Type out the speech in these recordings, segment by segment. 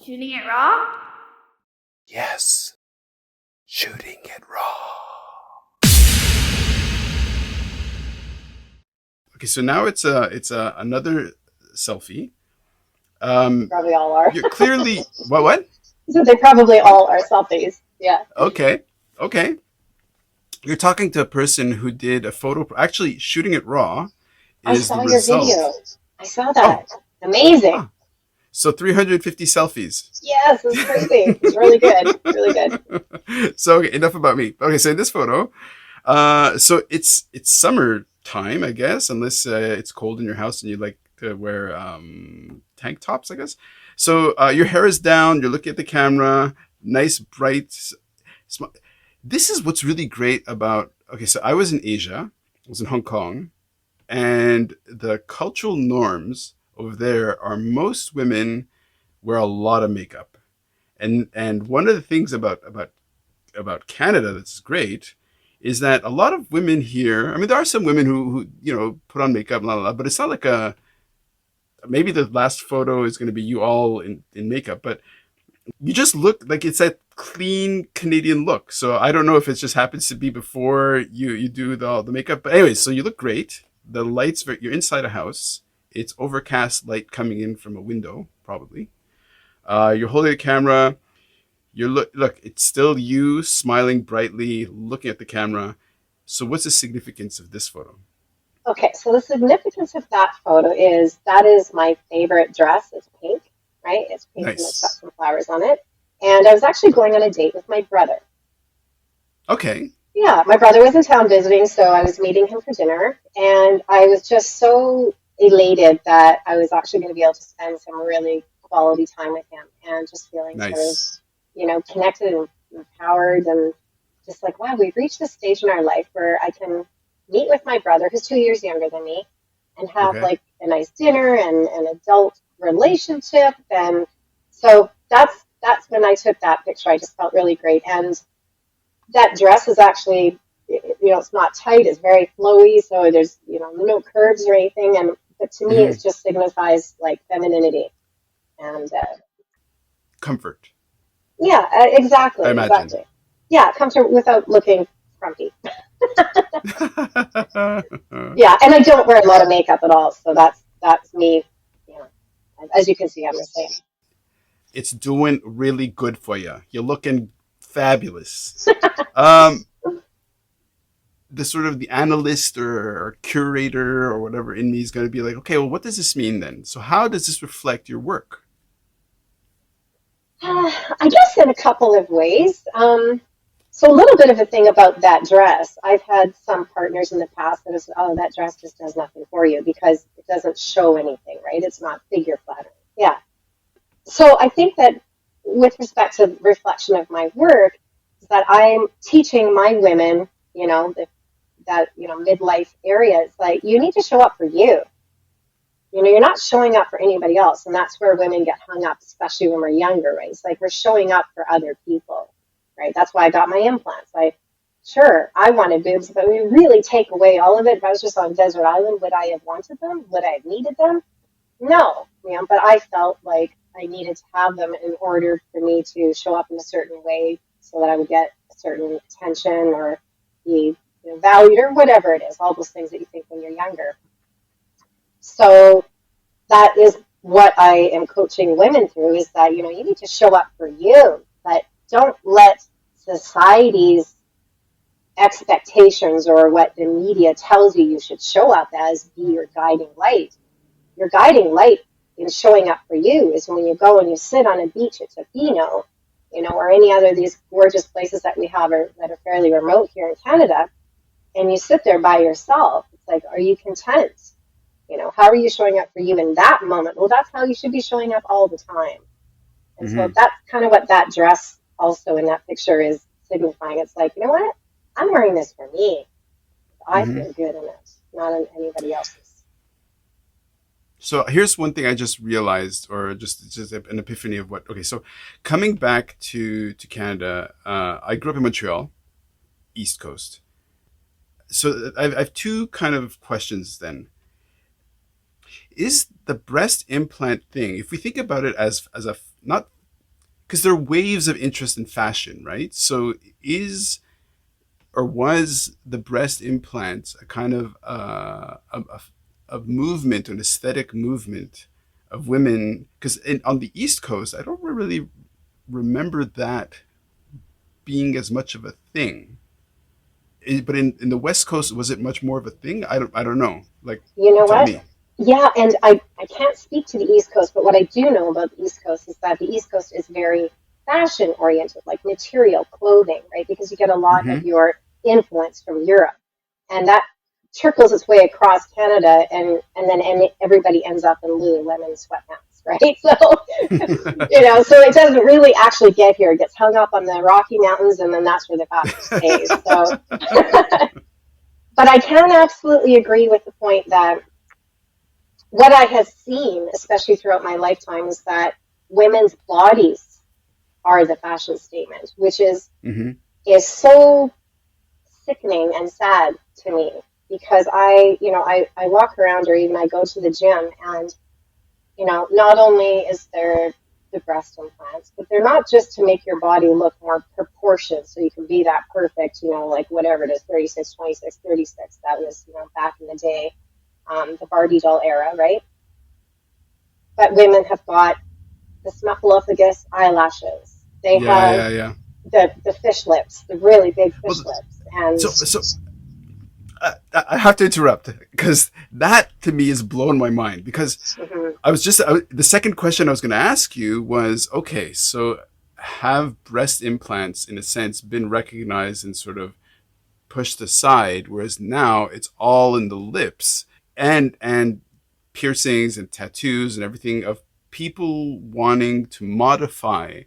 Shooting it raw? Yes. Shooting it raw. Okay, so now it's another selfie. Probably all are. You're clearly what? So they probably all are selfies. Yeah. Okay. You're talking to a person who did a photo. Actually, shooting it raw I is the saw your result. video. I saw that. Amazing. Huh. So 350 selfies. Yes, it's crazy. It's really good. Really good. So okay, enough about me. Okay, so in this photo, so it's summertime, I guess, unless it's cold in your house and you like to wear tank tops, I guess. So your hair is down. You're looking at the camera. Nice, bright. This is what's really great about. Okay, so I was in Asia. I was in Hong Kong, and the cultural norms over there are most women wear a lot of makeup, and one of the things about Canada that's great is that a lot of women here. I mean, there are some women who put on makeup, blah, blah, blah, but it's not like maybe the last photo is going to be you all in makeup, but you just look like it's that clean Canadian look. So I don't know if it just happens to be before you do the makeup, but anyways, so you look great. The lights, you're inside a house. It's overcast light coming in from a window, probably. You're holding a camera. You look. It's still you smiling brightly, looking at the camera. So what's the significance of this photo? Okay, so the significance of that photo is that is my favorite dress. It's pink, right? It's pink and it's got Nice. some flowers on it. And I was actually going on a date with my brother. Okay. Yeah, my brother was in town visiting, so I was meeting him for dinner. And I was just so elated that I was actually going to be able to spend some really quality time with him and just feeling sort of, Nice. connected and empowered and just like, wow, we've reached this stage in our life where I can meet with my brother, who's 2 years younger than me, and have Okay. like a nice dinner and an adult relationship. And so that's when I took that picture. I just felt really great. And that dress is actually, it's not tight. It's very flowy. So there's, no curves or anything. But to me, Hmm. it just signifies like femininity. And Comfort, yeah, I exactly, imagine. exactly. Yeah, comfort without looking frumpy. Yeah, and I don't wear a lot of makeup at all, so that's me. You know, as you can see, I'm the same. It's doing really good for you. You're looking fabulous. Um, the sort of the analyst or curator or whatever in me is going to be like, okay, well, what does this mean then? So how does this reflect your work? I guess in a couple of ways. So a little bit of a thing about that dress. I've had some partners in the past that have said, "Oh, that dress just does nothing for you because it doesn't show anything, right? It's not figure flattering." Yeah. So I think that with respect to reflection of my work, is that I'm teaching my women, midlife area. It's like you need to show up for you. You're not showing up for anybody else, and that's where women get hung up, especially when we're younger, right? It's like we're showing up for other people, right? That's why I got my implants. Sure, I wanted boobs, but we really take away all of it. If I was just on desert island, would I have wanted them? Would I have needed them? No, but I felt like I needed to have them in order for me to show up in a certain way so that I would get a certain attention or be valued or whatever it is, all those things that you think when you're younger. So that is what I am coaching women through is that, you need to show up for you, but don't let society's expectations or what the media tells you should show up as be your guiding light. Your guiding light in showing up for you is when you go and you sit on a beach at Tofino, or any other of these gorgeous places that we have that are fairly remote here in Canada, and you sit there by yourself. It's like, are you content? How are you showing up for you in that moment? Well, that's how you should be showing up all the time. And so Hmm. that's kind of what that dress also in that picture is signifying. It's like, you know what? I'm wearing this for me. I Hmm. feel good in it, not in anybody else's. So here's one thing I just realized, or just an epiphany of what. Okay, so coming back to Canada, I grew up in Montreal, East Coast. So I have two kind of questions then. Is the breast implant thing, if we think about it as a not because there are waves of interest in fashion, right? So is or was the breast implants a kind of a movement, an aesthetic movement of women? Because on the East Coast, I don't really remember that being as much of a thing. But in the West Coast, was it much more of a thing? I don't know. Like, You know tell what? me. Yeah, and I can't speak to the East Coast, but what I do know about the East Coast is that the East Coast is very fashion oriented, like material, clothing, right? Because you get a lot Mm-hmm. of your influence from Europe. And that trickles its way across Canada, and everybody ends up in Lululemon sweatpants, right? So, so it doesn't really actually get here. It gets hung up on the Rocky Mountains, and then that's where the fashion stays. So, but I can absolutely agree with the point that what I have seen, especially throughout my lifetime, is that women's bodies are the fashion statement, which Mm-hmm. is so sickening and sad to me because I walk around or even I go to the gym and not only is there the breast implants, but they're not just to make your body look more proportioned so you can be that perfect, like whatever it is, 36, 26, 36. That was, back in the day, the Barbie doll era, right? But women have got the snuffleupagus eyelashes. They Yeah, have yeah, yeah. the fish lips, the really big fish Well, lips. And so I have to interrupt because that to me is blowing my mind. Because mhm. the second question I was going to ask you was, okay, so have breast implants in a sense been recognized and sort of pushed aside, whereas now it's all in the lips and piercings and tattoos and everything of people wanting to modify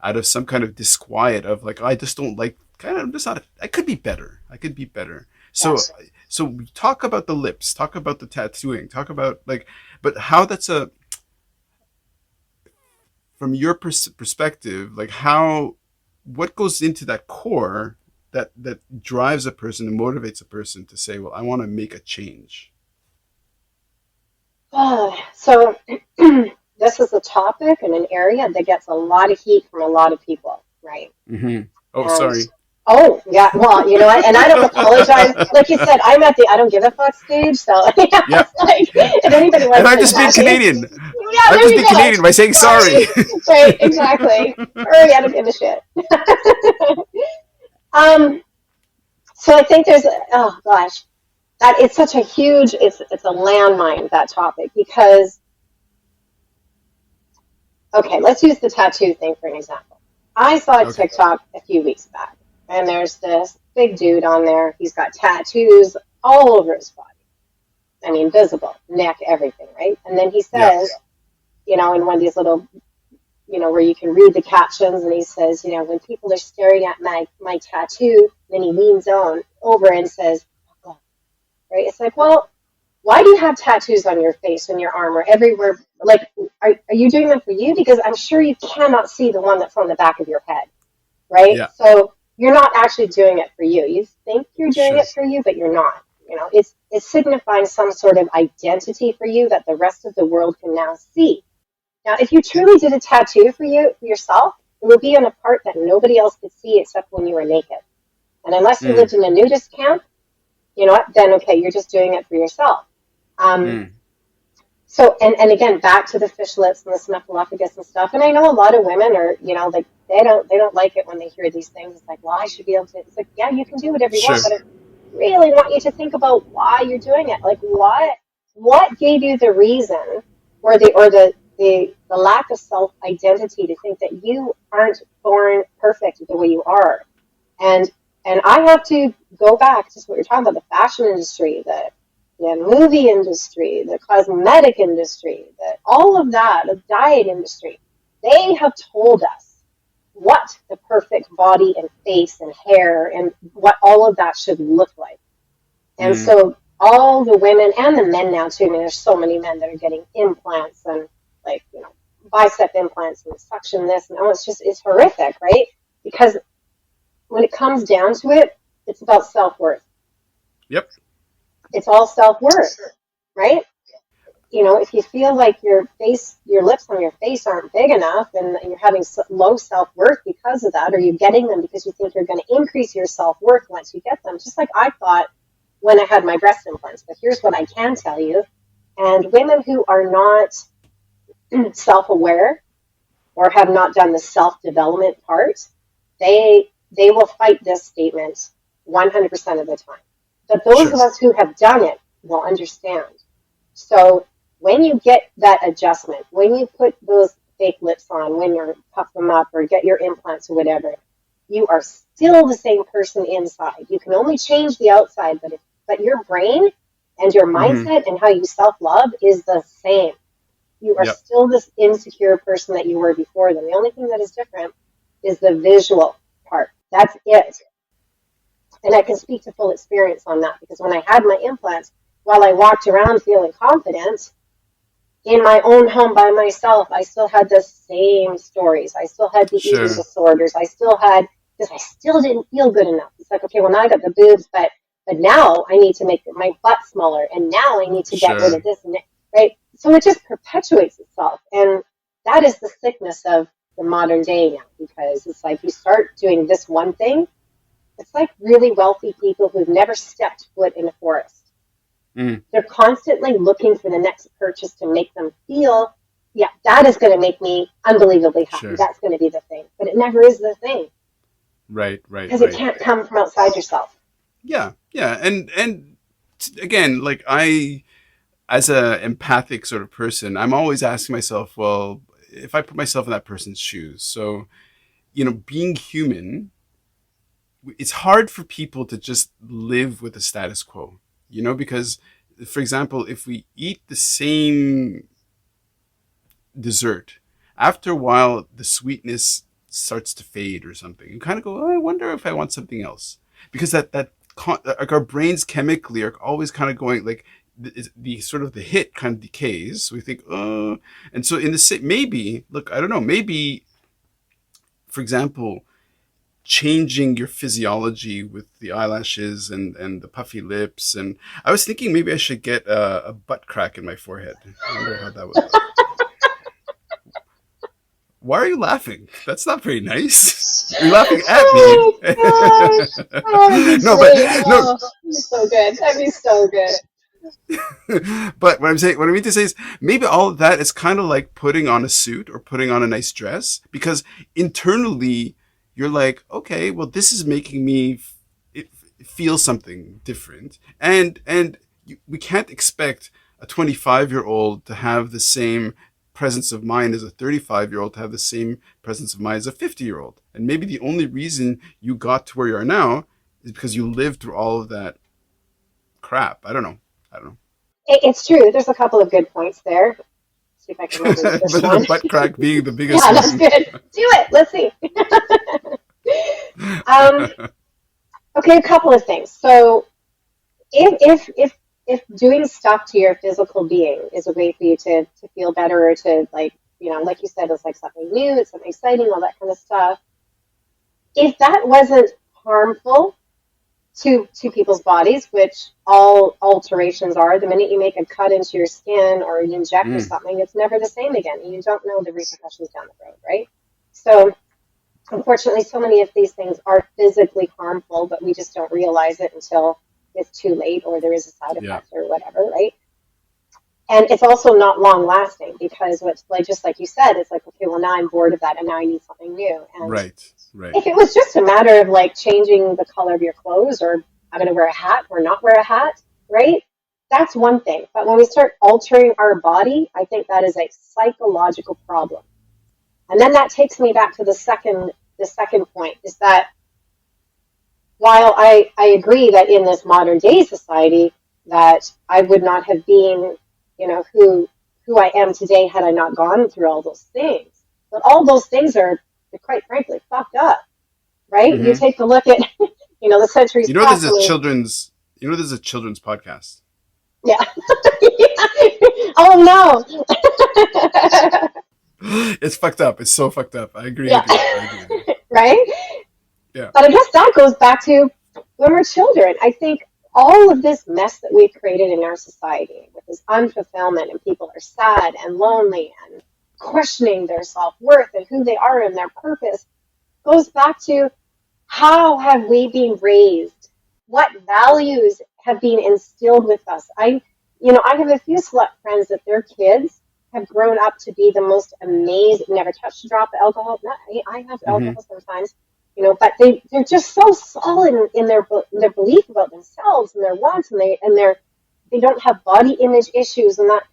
out of some kind of disquiet of like, I just don't like, kind of, I'm just not, I could be better. I could be better. So, Yes. so we talk about the lips, talk about the tattooing, talk about like, but how that's from your perspective, like how, what goes into that core that drives a person and motivates a person to say, well, I want to make a change. So this is a topic and an area that gets a lot of heat from a lot of people, right? Mm-hmm. Oh, And sorry. oh yeah, well, and I don't apologize. Like you said, I'm at the I don't give a fuck stage, so yeah, Yeah. it's like if anybody And wants I'm to just being attack me, Canadian. yeah, I'm there just you being go. Canadian by saying sorry. Sorry, right, exactly. Sorry, I don't give a shit. um, so I think there's oh gosh, that it's such a huge it's a landmine, that topic, because okay, let's use the tattoo thing for an example. I saw a Okay. TikTok a few weeks back, and there's this big dude on there. He's got tattoos all over his body. I mean, visible, neck, everything, right? And then he Yeah. says, in one of these little, where you can read the captions, and he says, when people are staring at my tattoo, then he leans on over and says, oh, right? It's like, well, why do you have tattoos on your face and your arm or everywhere? Like, are you doing them for you? Because I'm sure you cannot see the one that's on the back of your head, right? Yeah. So you're not actually doing it for you. You think you're doing Sure. it for you, but you're not. It's signifying some sort of identity for you that the rest of the world can now see. Now, if you truly did a tattoo for yourself, it would be on a part that nobody else could see except when you were naked. And unless you Mm. lived in a nudist camp, you know what? Then okay, you're just doing it for yourself. Um, Mm. so, and again, back to the fish lips and the snuffleupagus and stuff. And I know a lot of women are, like they don't like it when they hear these things. It's like, well, I should be able to. It's like, yeah, you can do whatever you want, Sure. but I really want you to think about why you're doing it. Like, what gave you the reason, or the lack of self identity to think that you aren't born perfect the way you are? And and I have to go back to what you're talking about, the fashion industry, the movie industry, the cosmetic industry, all of that, the diet industry. They have told us what the perfect body and face and hair and what all of that should look like. And Mm. so all the women and the men now too, I mean, there's so many men that are getting implants and like, bicep implants and suction this and oh, it's horrific, right? Because when it comes down to it, it's about self-worth. Yep. It's all self-worth, right? if you feel like your lips on your face aren't big enough and you're having low self-worth because of that, or you're getting them because you think you're going to increase your self-worth once you get them, just like I thought when I had my breast implants. But here's what I can tell you. And women who are not self-aware or have not done the self-development part, they will fight this statement 100% of the time. But those Sure. of us who have done it will understand. So when you get that adjustment, when you put those fake lips on, when you puff them up or get your implants or whatever, you are still the same person inside. You can only change the outside, but your brain and your Mm-hmm. mindset and how you self-love is the same. You are Yep. still this insecure person that you were before them. The only thing that is different is the visual part. That's it. And I can speak to full experience on that because when I had my implants, while I walked around feeling confident in my own home by myself, I still had the same stories. I still had the eating Sure. disorders. I still had because I still didn't feel good enough. It's like, okay, well now I got the boobs, but now I need to make my butt smaller, and now I need to get rid of Sure. this and that, right? So it just perpetuates itself, and that is the sickness of the modern day now because it's like you start doing this one thing. It's like really wealthy people who've never stepped foot in a forest. Mm. They're constantly looking for the next purchase to make them feel, yeah, that is going to make me unbelievably happy. Sure. That's going to be the thing. But it never is the thing Right. Right. because it Right. can't come from outside yourself. Yeah. Yeah. And again, like I, as a empathic sort of person, I'm always asking myself, well, if I put myself in that person's shoes, so being human, it's hard for people to just live with the status quo, because, for example, if we eat the same dessert, after a while, the sweetness starts to fade or something. You kind of go, oh, I wonder if I want something else, because like our brains chemically are always kind of going like the sort of the hit kind of decays. So we think, oh, and so in the same maybe look, I don't know, maybe for example, changing your physiology with the eyelashes and the puffy lips. And I was thinking maybe I should get a butt crack in my forehead. I wonder how that would look. Why are you laughing? That's not very nice. You're laughing at me. Oh my gosh. Oh, that'd be No, but great. no. Oh, that'd be so good. That'd be so good. But what I mean to say is, maybe all of that is kind of like putting on a suit or putting on a nice dress, because internally you're like, okay, well, this is making me feel something different, and we can't expect a 25-year-old to have the same presence of mind as a 35-year-old to have the same presence of mind as a 50-year-old. And maybe the only reason you got to where you are now is because you lived through all of that crap. I don't know. I don't know. It's true. There's a couple of good points there. See if I can remember the first But the one. butt crack being the biggest Yeah, that's one. good. Do it. Let's see. um, okay, a couple of things. So if doing stuff to your physical being is a way for you to feel better or to like you said, it's like something new, it's something exciting, all that kind of stuff. If that wasn't harmful to people's bodies, which all alterations are, the minute you make a cut into your skin or you inject or Mm, something, it's never the same again. You don't know the repercussions down the road, right? So unfortunately, so many of these things are physically harmful, but we just don't realize it until it's too late or there is a side yeah. effect or whatever, right? And it's also not long lasting because what's like just like you said, it's like, okay, well now I'm bored of that and now I need something new. And Right. Right. if it was just a matter of like changing the color of your clothes or I'm gonna wear a hat or not wear a hat, right? That's one thing. But when we start altering our body, I think that is a psychological problem. And then that takes me back to the second point is that while I agree that in this modern day society that I would not have been, who I am today had I not gone through all those things. But all those things are, quite frankly, fucked up, right? You Mm-hmm. take a look at, the centuries You know, there's past. I a mean, children's. You know, there's a children's podcast. yeah. Oh no. It's fucked up. It's so fucked up. I agree Yeah. with you. I agree with you. Right? Yeah. But I guess that goes back to when we're children. I think all of this mess that we've created in our society with this unfulfillment, and people are sad and lonely and questioning their self-worth and who they are and their purpose, goes back to how have we been raised? What values have been instilled with us? I have a few select friends that their kids have grown up to be the most amazing, never touched a drop of alcohol. I have Mm-hmm. alcohol sometimes, but they're just so solid in their belief about themselves and their wants, they don't have body image issues and that.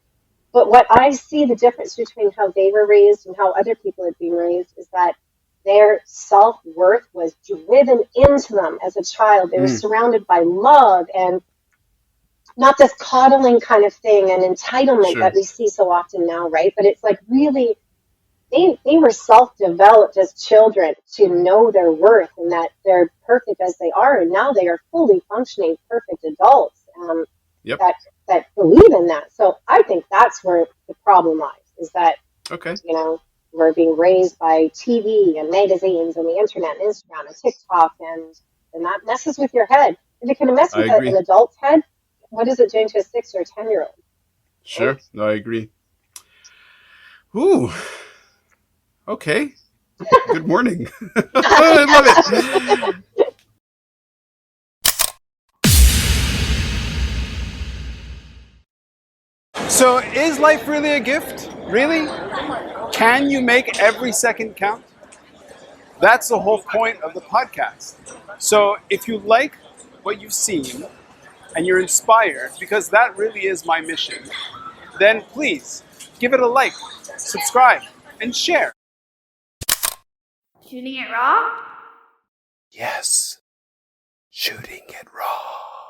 But what I see the difference between how they were raised and how other people have been raised is that their self-worth was driven into them as a child. They were Mm, surrounded by love and not this coddling kind of thing and entitlement that sure. we see so often now, right? But it's like really, they were self-developed as children to know their worth and that they're perfect as they are, and now they are fully functioning perfect adults, Yep. that that believe in that. So I think that's where the problem lies, is that Okay. you know we're being raised by TV and magazines and the internet and Instagram and TikTok, and that messes with your head. If it can mess I with an agree. adult's head, what is it doing to a 6 or 10-year-old? Right? Sure. No, I agree. Ooh. Okay. Good morning. I love it. So, is life really a gift? Really? Can you make every second count? That's the whole point of the podcast. So, if you like what you've seen and you're inspired, because that really is my mission, then please give it a like, subscribe, and share. Shooting it raw? Yes, shooting it raw.